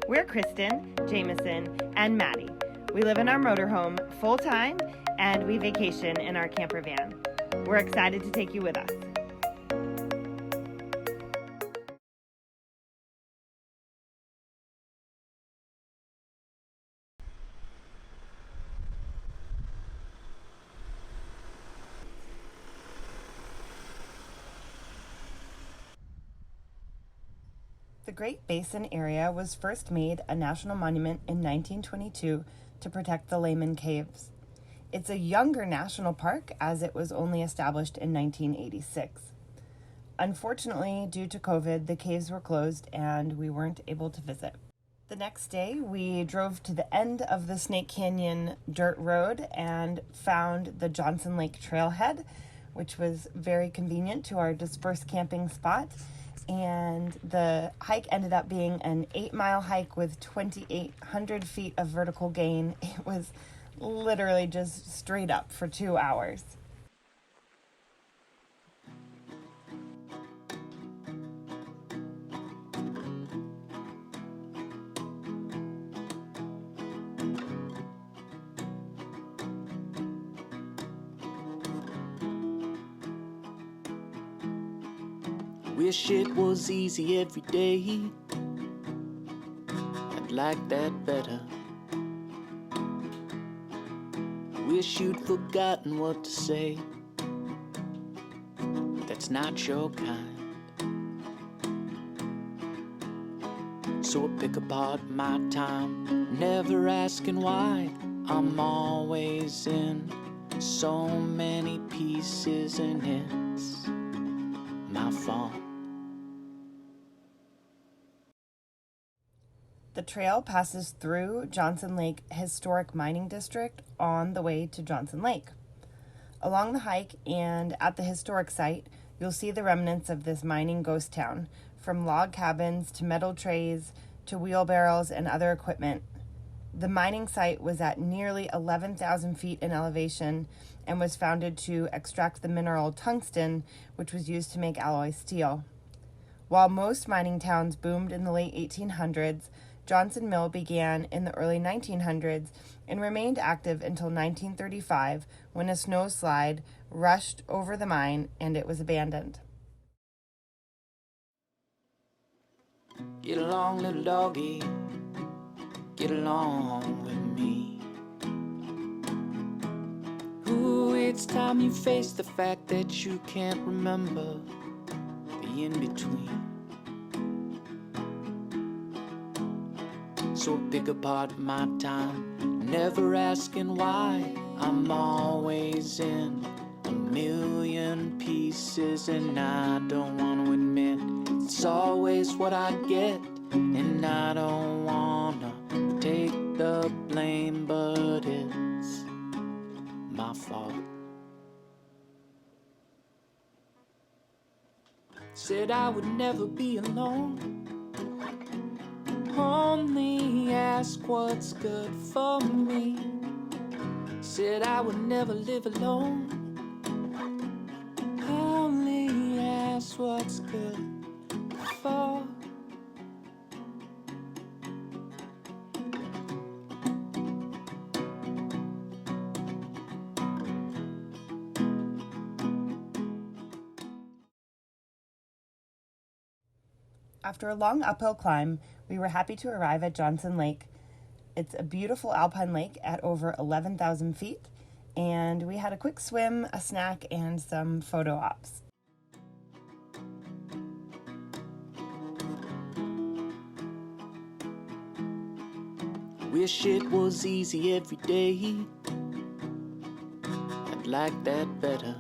We're Kristen, Jameson, and Maddie. We live in our motorhome full-time, and we vacation in our camper van. We're excited to take you with us. The Great Basin area was first made a national monument in 1922 to protect the Lehman Caves. It's a younger national park as it was only established in 1986. Unfortunately, due to COVID, the caves were closed and we weren't able to visit. The next day, we drove to the end of the Snake Canyon dirt road and found the Johnson Lake Trailhead, which was very convenient to our dispersed camping spot. And the hike ended up being an 8-mile hike with 2,800 feet of vertical gain. It was literally just straight up for 2 hours. Wish it was easy every day. I'd like that better. Wish you'd forgotten what to say. That's not your kind. So I pick apart my time, never asking why. I'm always in so many pieces and it's my fault. The trail passes through Johnson Lake Historic Mining District on the way to Johnson Lake. Along the hike and at the historic site, you'll see the remnants of this mining ghost town, from log cabins to metal trays to wheelbarrows and other equipment. The mining site was at nearly 11,000 feet in elevation and was founded to extract the mineral tungsten, which was used to make alloy steel. While most mining towns boomed in the late 1800s, Johnson Mill began in the early 1900s and remained active until 1935 when a snowslide rushed over the mine and it was abandoned. Get along, little doggy, get along with me. Ooh, it's time you face the fact that you can't remember the in-between. So I pick apart my time, never asking why. I'm always in a million pieces and I don't want to admit it's always what I get. And I don't want to take the blame, but it's my fault. Said I would never be alone. Only ask what's good for me. Said I would never live alone. Only ask what's good for. After a long uphill climb, we were happy to arrive at Johnson Lake. It's a beautiful alpine lake at over 11,000 feet, and we had a quick swim, a snack, and some photo ops. Wish it was easy every day. I'd like that better.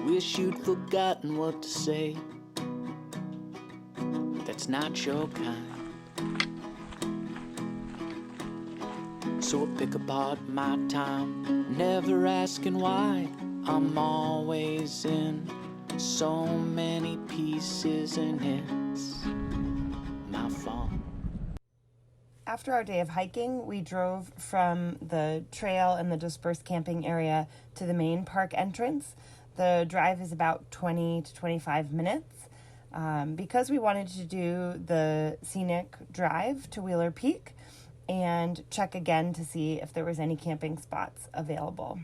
Wish you'd forgotten what to say. That's not your kind. So I pick apart my time, never asking why. I'm always in so many pieces and it's my fault. After our day of hiking, we drove from the trail and the dispersed camping area to the main park entrance. The drive is about 20 to 25 minutes. because we wanted to do the scenic drive to Wheeler Peak and check again to see if there was any camping spots available.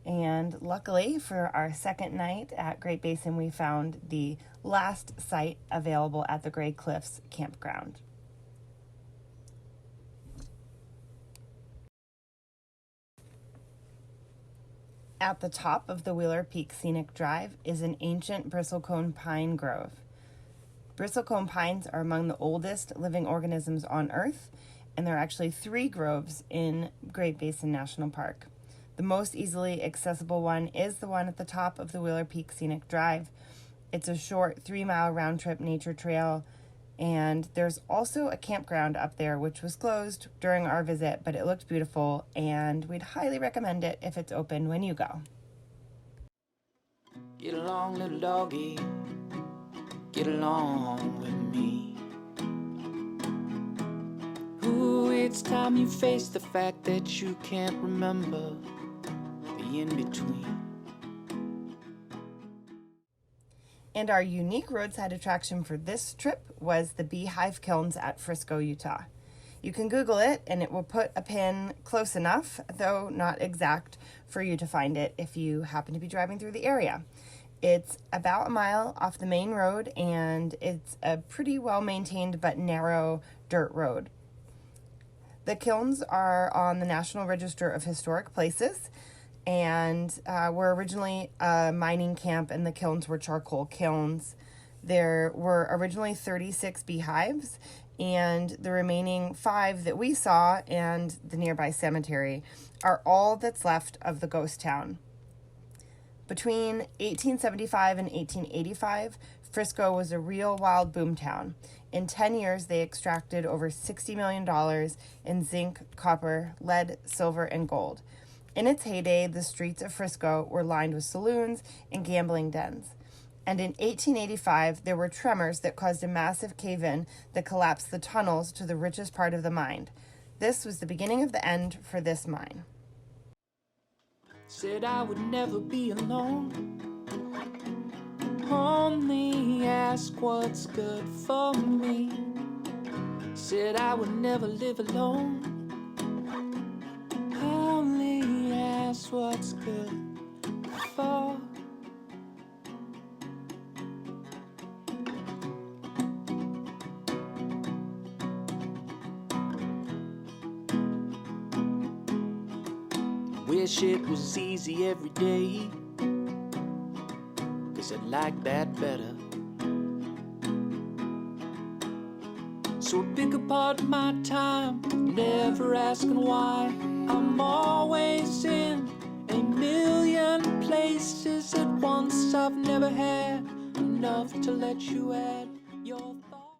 And luckily for our second night at Great Basin, we found the last site available at the Gray Cliffs Campground. At the top of the Wheeler Peak Scenic Drive is an ancient bristlecone pine grove. Bristlecone pines are among the oldest living organisms on Earth, and there are actually 3 groves in Great Basin National Park. The most easily accessible one is the one at the top of the Wheeler Peak Scenic Drive. It's a short 3-mile round-trip nature trail, and there's also a campground up there which was closed during our visit, but it looked beautiful, and we'd highly recommend it if it's open when you go. Get along, little doggy, get along with me. Ooh, it's time you face the fact that you can't remember the in-between. And our unique roadside attraction for this trip was the Beehive Kilns at Frisco, Utah. You can Google it and it will put a pin close enough, though not exact, for you to find it if you happen to be driving through the area. It's about a mile off the main road, and it's a pretty well-maintained but narrow dirt road. The kilns are on the National Register of Historic Places, and were originally a mining camp, and the kilns were charcoal kilns. There were originally 36 beehives, and the remaining 5 that we saw and the nearby cemetery are all that's left of the ghost town. Between 1875 and 1885, Frisco was a real wild boom town. In 10 years, they extracted over $60 million in zinc, copper, lead, silver, and gold. In its heyday, the streets of Frisco were lined with saloons and gambling dens. And in 1885, there were tremors that caused a massive cave-in that collapsed the tunnels to the richest part of the mine. This was the beginning of the end for this mine. Said I would never be alone. Only ask what's good for me. Said I would never live alone. Only ask what's good for. Wish it was easy every day, 'cause I'd like that better. So I pick apart my time, never asking why. I'm always in a million places at once. I've never had enough to let you at.